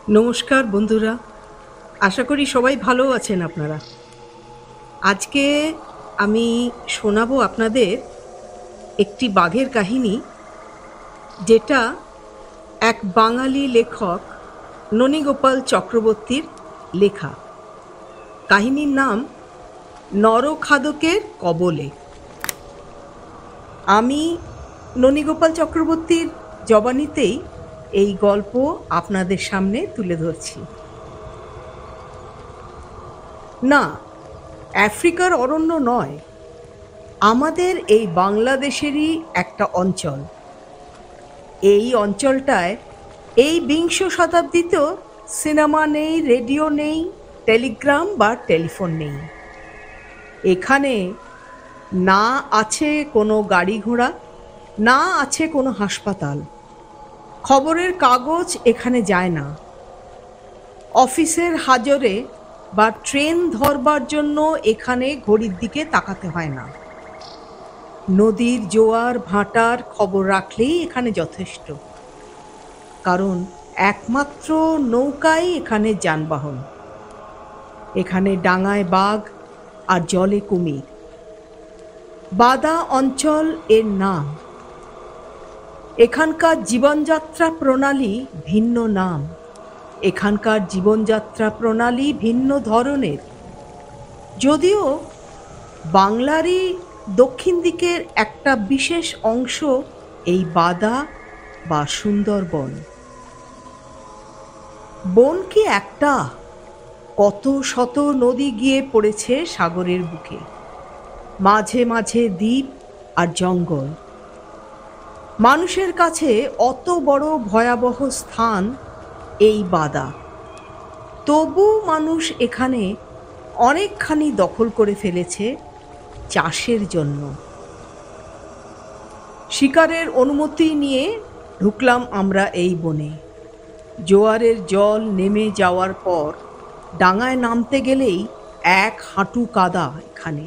নমস্কার বন্ধুরা, আশা করি সবাই ভালো আছেন আপনারা। আজকে আমি শোনাবো আপনাদের একটি বাঘের কাহিনী, যেটা এক বাঙালি লেখক ননীগোপাল চক্রবর্তীর লেখা। কাহিনীর নাম নরখাদকের কবলে। আমি ননীগোপাল চক্রবর্তীর জবানিতেই এই গল্প আপনাদের সামনে তুলে ধরছি। না, আফ্রিকার অরণ্য নয়, আমাদের এই বাংলাদেশেরই একটা অঞ্চল। এই অঞ্চলটায় এই বিংশ শতাব্দীতেও সিনেমা নেই, রেডিও নেই, টেলিগ্রাম বা টেলিফোন নেই। এখানে না আছে কোনো গাড়ি ঘোড়া, না আছে কোনো হাসপাতাল। খবরের কাগজ এখানে যায় না। অফিসের হাজরে বা ট্রেন ধরবার জন্য এখানে ঘড়ির দিকে তাকাতে হয় না। নদীর জোয়ার ভাটার খবর রাখলেই এখানে যথেষ্ট, কারণ একমাত্র নৌকাই এখানে যানবাহন। এখানে ডাঙায় বাঘ আর জলে কুমির। বাদা অঞ্চল এর নাম। এখানকার জীবনযাত্রা প্রণালী ভিন্ন নাম। এখানকার জীবনযাত্রা প্রণালী ভিন্ন ধরনের। যদিও বাংলারই দক্ষিণ দিকের একটা বিশেষ অংশ এই বাদা বা সুন্দরবন। বন কি একটা? কত শত নদী গিয়ে পড়েছে সাগরের বুকে। মাঝে মাঝে দ্বীপ আর জঙ্গল। মানুষের কাছে অত বড় ভয়াবহ স্থান এই বাদা, তবু মানুষ এখানে অনেকখানি দখল করে ফেলেছে চাষের জন্য। শিকারের অনুমতি নিয়ে ঢুকলাম আমরা এই বনে। জোয়ারের জল নেমে যাওয়ার পর ডাঙায় নামতে গেলেই এক হাঁটু কাদা। এখানে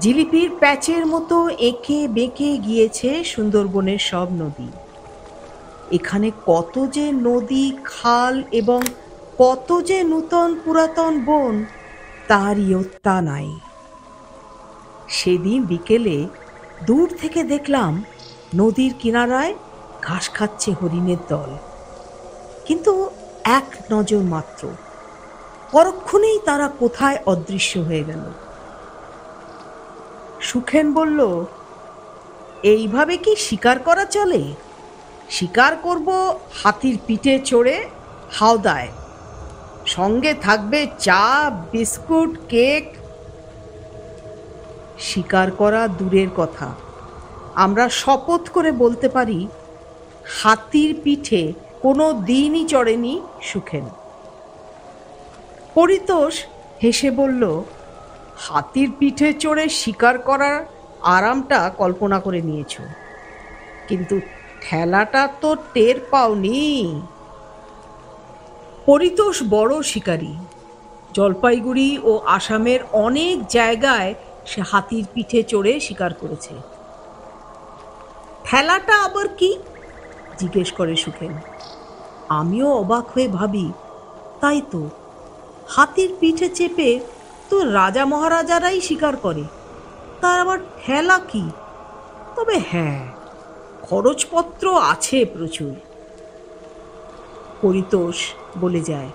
জিলিপির প্যাচের মতো এঁকে বেঁকে গিয়েছে সুন্দরবনের সব নদী। এখানে কত যে নদী, খাল এবং কত যে নূতন পুরাতন বন, তার ইয়ত্তা নাই। সেদিন বিকেলে দূর থেকে দেখলাম নদীর কিনারায় ঘাস খাচ্ছে হরিণের দল, কিন্তু এক নজর মাত্র। পরক্ষণেই তারা কোথায় অদৃশ্য হয়ে গেল। সুখেন বলল, এইভাবে কি শিকার করা চলে? শিকার করব হাতির পিঠে চড়ে হাওদায়, সঙ্গে থাকবে চা, বিস্কুট, কেক। শিকার করা দূরের কথা, আমরা শপথ করে বলতে পারি হাতির পিঠে কোনো দিনই চড়েনি সুখেন। পরিতোষ হেসে বলল, হাতির পিঠে চড়ে শিকার করার আরামটা কল্পনা করে নিয়েছ, কিন্তু ঠেলাটা তো টের পাওনি। পরিতোষ বড় শিকারী। জলপাইগুড়ি ও আসামের অনেক জায়গায় সে হাতির পিঠে চড়ে শিকার করেছে। ঠেলাটা আবার কি? জিজ্ঞেস করে সুখেন। আমিও অবাক হয়ে ভাবি, তাই তো, হাতির পিঠে চেপে তো রাজা মহারাজারাই শিকার করে, তার আবার ঠেলা কি? তবে হ্যাঁ, খরচপত্র আছে প্রচুর। পরিতোষ বলে যায়,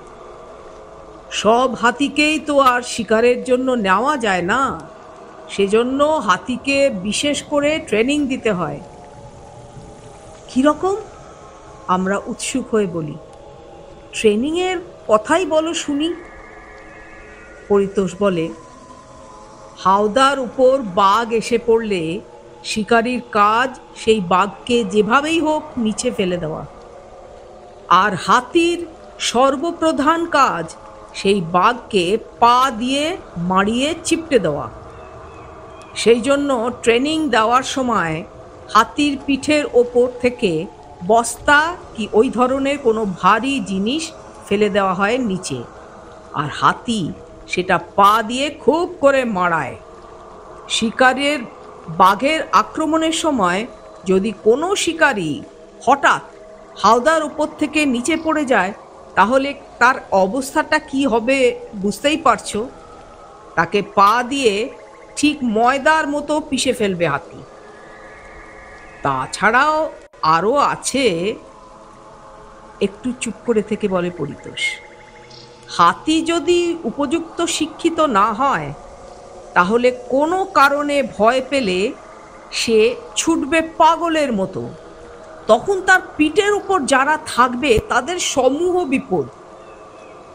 সব হাতিকেই তো আর শিকারের জন্য নেওয়া যায় না, সেজন্য হাতিকে বিশেষ করে ট্রেনিং দিতে হয়। কিরকম? আমরা উৎসুক হয়ে বলি, ট্রেনিংয়ের কথাই বলো শুনি। পরিতোষ বলে, হাওদার উপর বাঘ এসে পড়লে শিকারীর কাজ সেই বাঘকে যেভাবেই হোক নিচে ফেলে দেওয়া, আর হাতির সর্বপ্রধান কাজ সেই বাঘকে পা দিয়ে মারিয়ে চিপটে দেওয়া। সেই জন্য ট্রেনিং দেওয়ার সময় হাতির পিঠের ওপর থেকে বস্তা কি ওই ধরনের কোনো ভারী জিনিস ফেলে দেওয়া হয় নিচে, আর হাতি সেটা পা দিয়ে খুব করে মারায়। শিকারের বাঘের আক্রমণের সময় যদি কোনো শিকারী হঠাৎ হাওদার উপর থেকে নিচে পড়ে যায়, তাহলে তার অবস্থাটা কি হবে বুঝতেই পারছো। তাকে পা দিয়ে ঠিক ময়দার মতো পিষে ফেলবে হাতি। তাছাড়াও আরও আছে। একটু চুপ করে থেকে বলে পরিতোষ, হাতি যদি উপযুক্ত শিক্ষিত না হয় তাহলে কোনো কারণে ভয় পেলে সে ছুটবে পাগলের মতো। তখন তার পিঠের উপর যারা থাকবে তাদের সমূহ বিপদ।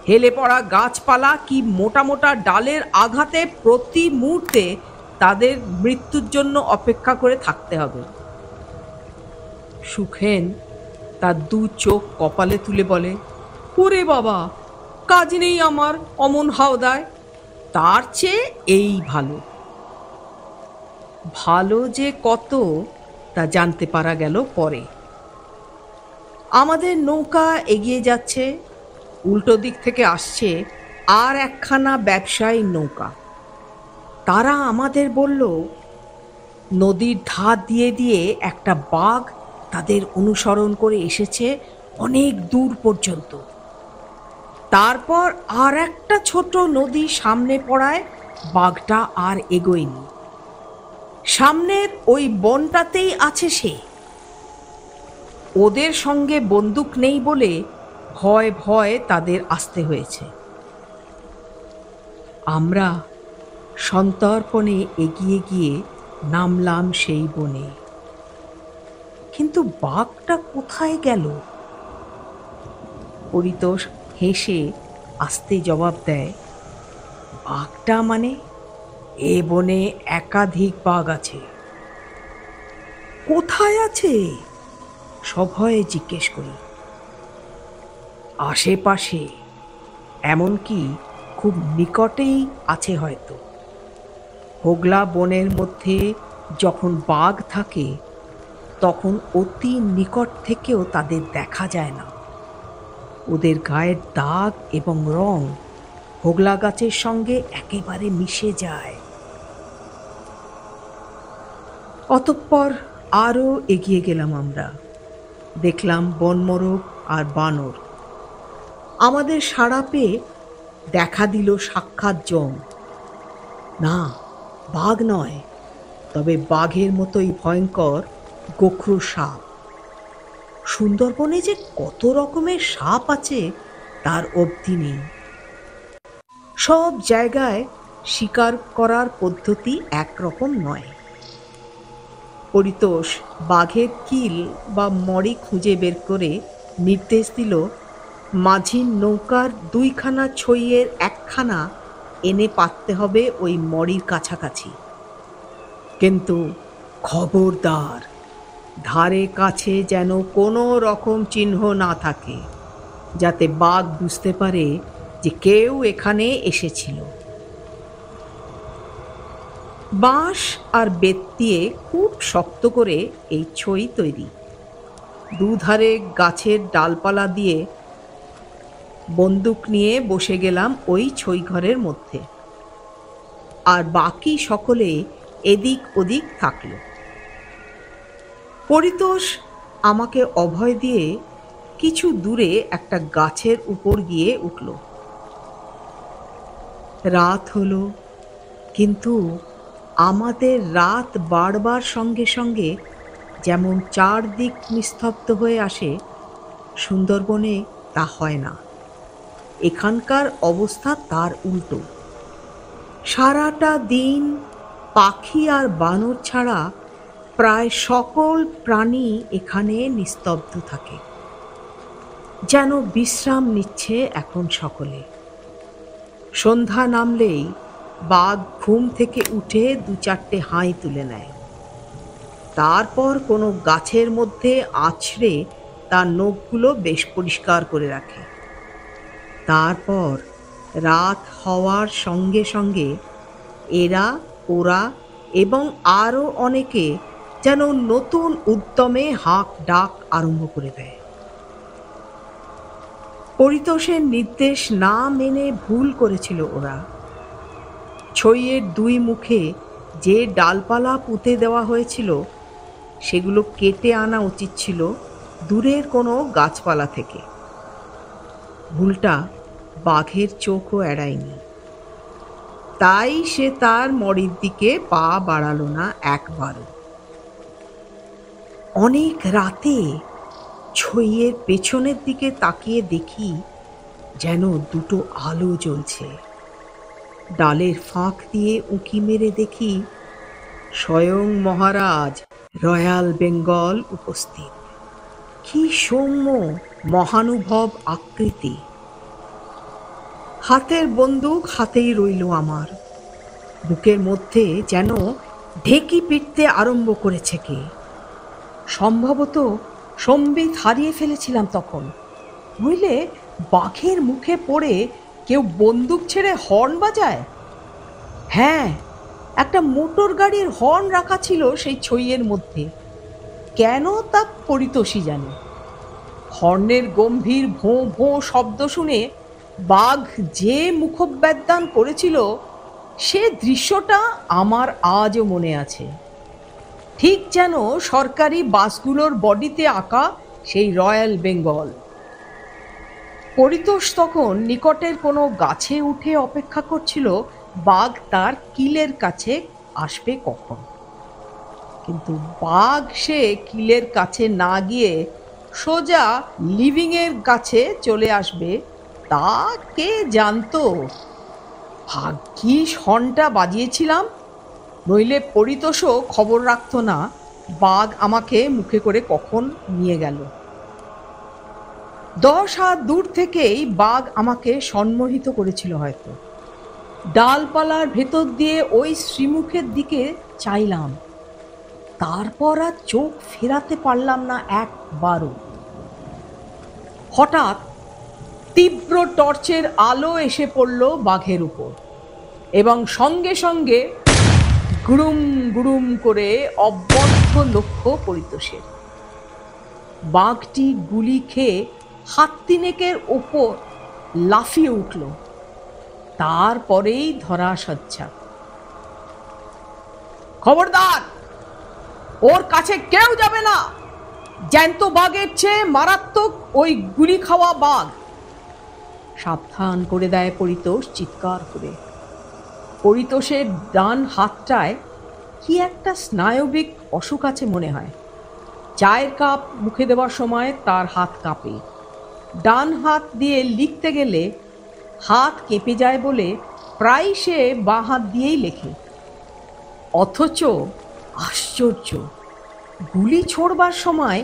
হেলে পড়া গাছপালা কি মোটা মোটা ডালের আঘাতে প্রতি মুহূর্তে তাদের মৃত্যুর জন্য অপেক্ষা করে থাকতে হবে। সুখেন তার দু চোখ কপালে তুলে বলে, ওরে বাবা, কাজ নেই আমার অমন হাওদায়, তার চেয়ে এই ভালো। ভালো যে কত তা জানতে পারা গেল পরে। আমাদের নৌকা এগিয়ে যাচ্ছে, উল্টো দিক থেকে আসছে আর একখানা ব্যবসায়ী নৌকা। তারা আমাদের বলল, নদীর ধার দিয়ে দিয়ে একটা বাঘ তাদের অনুসরণ করে এসেছে অনেক দূর পর্যন্ত। তারপর আর একটা ছোট নদী সামনে পড়ায় বাঘটা আর এগোয়নি। সামনের ওই বনটাতেই আছে সে। ওদের সঙ্গে বন্দুক নেই বলে ভয় ভয় তাদের আসতে হয়েছে। আমরা সন্তর্পণে এগিয়ে গিয়ে নামলাম সেই বনে। কিন্তু বাঘটা কোথায় গেল? পরিতোষ হেসে আস্তে জবাব দেয়, বাঘটা মানে এ বনে একাধিক বাঘ আছে। কোথায় আছে? সভয়ে জিজ্ঞেস করি। আশেপাশে, এমনকি খুব নিকটেই আছে হয়তো। হোগলা বনের মধ্যে যখন বাঘ থাকে তখন অতি নিকট থেকেও তাদের দেখা যায় না। ওদের গায়ের দাগ এবং রং হোগলা গাছের সঙ্গে একেবারে মিশে যায়। অতঃপর আরও এগিয়ে গেলাম আমরা। দেখলাম বনমোরগ আর বানর। আমাদের সাড়া পেয়ে দেখা দিল সাক্ষাৎ জম। না, বাঘ নয়, তবে বাঘের মতোই ভয়ঙ্কর গোখরো সাপ। সুন্দরবনে যে কত রকমের সাপ আছে তার অবধি নেই। সব জায়গায় শিকার করার পদ্ধতি একরকম নয়। পরিতোষ বাঘের কিল বা মড়ি খুঁজে বের করে নির্দেশ দিল, মাঝির নৌকার দুইখানা ছইয়ের একখানা এনে পাততে হবে ওই মড়ির কাছাকাছি। কিন্তু খবরদার, ধারে কাছে যেন কোনো রকম চিহ্ন না থাকে, যাতে বাঘ বুঝতে পারে যে কেউ এখানে এসেছিল। বাঁশ আর বেত দিয়ে খুব শক্ত করে এই ছই তৈরি। দুধারে গাছের ডালপালা দিয়ে বন্দুক নিয়ে বসে গেলাম ওই ছই ঘরের মধ্যে, আর বাকি সকলে এদিক ওদিক থাকল। পরিতোষ আমাকে অভয় দিয়ে কিছু দূরে একটা গাছের উপর গিয়ে উঠল। রাত হলো, কিন্তু আমাদের রাত বাড়বার সঙ্গে সঙ্গে যেমন চারদিক নিস্তব্ধ হয়ে আসে, সুন্দরবনে তা হয় না। এখানকার অবস্থা তার উল্টো। সারাটা দিন পাখি আর বানর ছাড়া প্রায় সকল প্রাণী এখানে নিস্তব্ধ থাকে, যেন বিশ্রাম নিচ্ছে এখন সকলে। সন্ধ্যা নামলেই বাঘ ঘুম থেকে উঠে দু চারটে হাই তুলে নেয়। তারপর কোনো গাছের মধ্যে আছড়ে তার নখগুলো বেশ পরিষ্কার করে রাখে। তারপর রাত হওয়ার সঙ্গে সঙ্গে এরা, ওরা এবং আরও অনেকে যেন নতুন উদ্যমে হাঁক ডাক আরম্ভ করে দেয়। পরিতোষের নির্দেশ না মেনে ভুল করেছিল ওরা। ছইয়ের দুই মুখে যে ডালপালা পুঁতে দেওয়া হয়েছিল সেগুলো কেটে আনা উচিত ছিল দূরের কোনো গাছপালা থেকে। ভুলটা বাঘের চোখও এড়ায়নি। তাই সে তার মরির দিকে পা বাড়ালো না একবারও। অনেক রাতে ছইয়ের পেছনের দিকে তাকিয়ে দেখি যেন দুটো আলো জ্বলছে। ডালের ফাঁক দিয়ে উঁকি মেরে দেখি স্বয়ং মহারাজ রয়্যাল বেঙ্গল উপস্থিত। কি সৌম্য মহানুভব আকৃতি! হাতের বন্দুক হাতেই রইল আমার। বুকের মধ্যে যেন ঢেকি পিটতে আরম্ভ করেছে কে। সম্ভবত সম্বিত হারিয়ে ফেলেছিলাম তখন, নইলে বাঘের মুখে পড়ে কেউ বন্দুক ছেড়ে হর্ন বাজায়। হ্যাঁ, একটা মোটর গাড়ির হর্ন রাখা ছিল সেই ছইয়ের মধ্যে। কেন তা পরিতোষী জানে। হর্নের গম্ভীর ভোঁ ভোঁ শব্দ শুনে বাঘ যে মুখোপাধ্যান করেছিল সে দৃশ্যটা আমার আজও মনে আছে। ঠিক যেন সরকারি বাসগুলোর বডিতে আঁকা সেই রয়্যাল বেঙ্গল। পরিতোষ তখন নিকটের কোনো গাছে উঠে অপেক্ষা করছিল বাঘ তার কিলের কাছে আসবে কখন। কিন্তু বাঘ সে কিলের কাছে না গিয়ে সোজা লিভিংয়ের কাছে চলে আসবে তা কে জানতো। ভাগ্যিস হর্নটা বাজিয়েছিলাম, নইলে পরিতোষও খবর রাখতো না বাঘ আমাকে মুখে করে কখন নিয়ে গেল। 10 হাত দূর থেকেই বাঘ আমাকে সম্মোহিত করেছিল হয়তো। ডালপালার ভেতর দিয়ে ওই শ্রীমুখের দিকে চাইলাম, তারপর আর চোখ ফেরাতে পারলাম না একবারও। হঠাৎ তীব্র টর্চের আলো এসে পড়ল বাঘের উপর এবং সঙ্গে সঙ্গে গুড়ুম গুড়ুম করে অব্যর্থ লক্ষ্য পরিতোষের। বাঘটি গুলি খেয়ে হাত তিনেকের ওপর লাফিয়ে উঠল, তারপরেই ধরাসজ্জা। খবরদার, ওর কাছে কেউ যাবে না, জ্যান্ত বাঘের চেয়ে মারাত্মক ওই গুলি খাওয়া বাঘ। সাবধান করে দেয় পরিতোষ চিৎকার করে। পরিতোষের ডান হাতটায় কি একটা স্নায়বিক অসুখ আছে মনে হয়। চায়ের কাপ মুখে দেওয়ার সময় তার হাত কাঁপে। ডান হাত দিয়ে লিখতে গেলে হাত কেঁপে যায় বলে প্রায় সে বাঁ হাত দিয়েই লেখে। অথচ আশ্চর্য, গুলি ছোড়বার সময়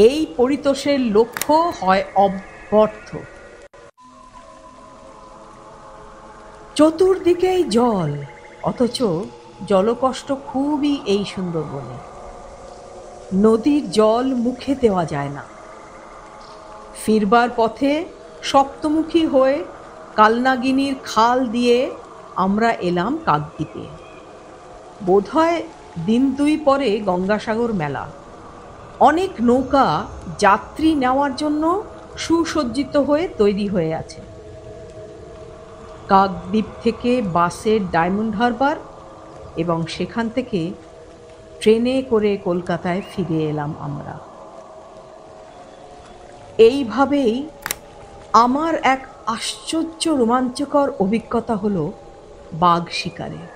এই পরিতোষের লক্ষ্য হয় অব্যর্থ। চতুর্দিকেই জল, অথচ জলকষ্ট খুবই এই সুন্দরবনে। নদীর জল মুখে দেওয়া যায় না। ফিরবার পথে সপ্তমুখী হয়ে কালনাগিনীর খাল দিয়ে আমরা এলাম কাকদ্বীপে। বোধহয় দিন 2 পরে গঙ্গাসাগর মেলা। অনেক নৌকা যাত্রী নেওয়ার জন্য সুসজ্জিত হয়ে তৈরি হয়ে আছে। কাকদ্বীপ থেকে বাসে ডায়মন্ড হারবার এবং সেখান থেকে ট্রেনে করে কলকাতায় ফিরে এলাম আমরা। এইভাবেই আমার এক আশ্চর্য রোমাঞ্চকর অভিজ্ঞতা হলো বাঘ শিকারের।